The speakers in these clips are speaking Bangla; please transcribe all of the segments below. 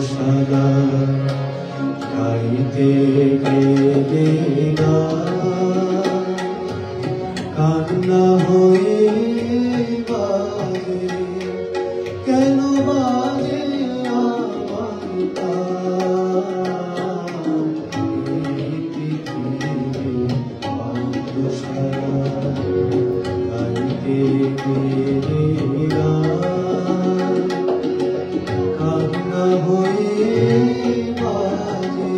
সাদা গাইতে গেলে কান্না হয়ে বাজে কেন বাজে আমার গাইতে গেলে কান্না হয়ে বাজে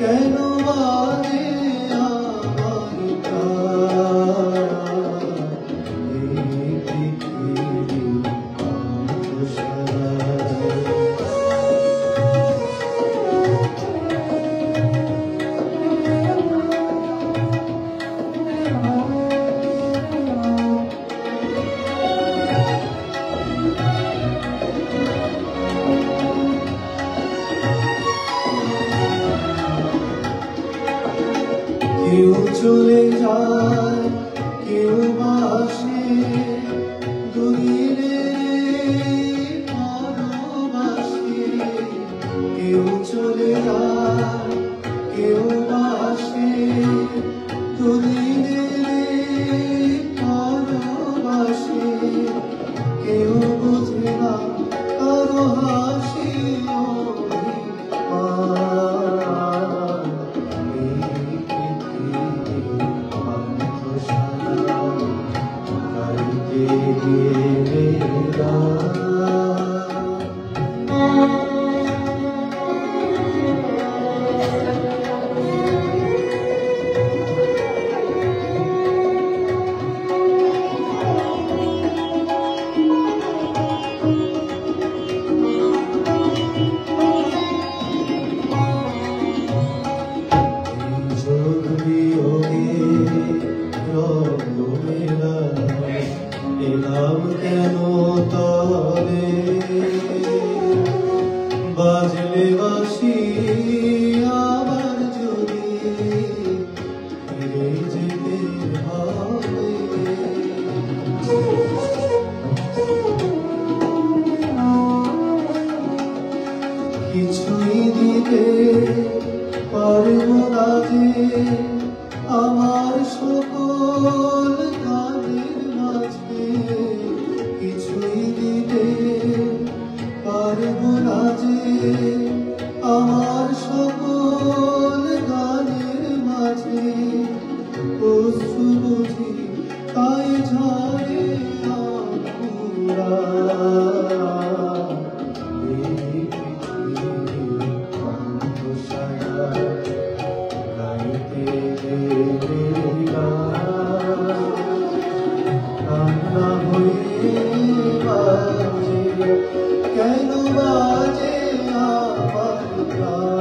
কেন বাজে আমার এই পৃথিবী কেউ চলে যায় কেউ আসে দুদিনের ভালোবাসে কেউ চলে যায় কেউ আসে দুদিনের ভালোবাসে কেউ বুঝে না কারো হাসি এলাম কেন তবে বাজলে বাঁশি আবার যদি ফিরে যেতে হবে কিছুই দিতে পারব না যে আমার সকল গানের মাঝে কিছুই দিতে পারব না যে আমার সকল গানের মাঝে অশ্রু বুঝি তাই ঝরে আকুরা কান্না হয়ে বাজে কেন বাজে আমার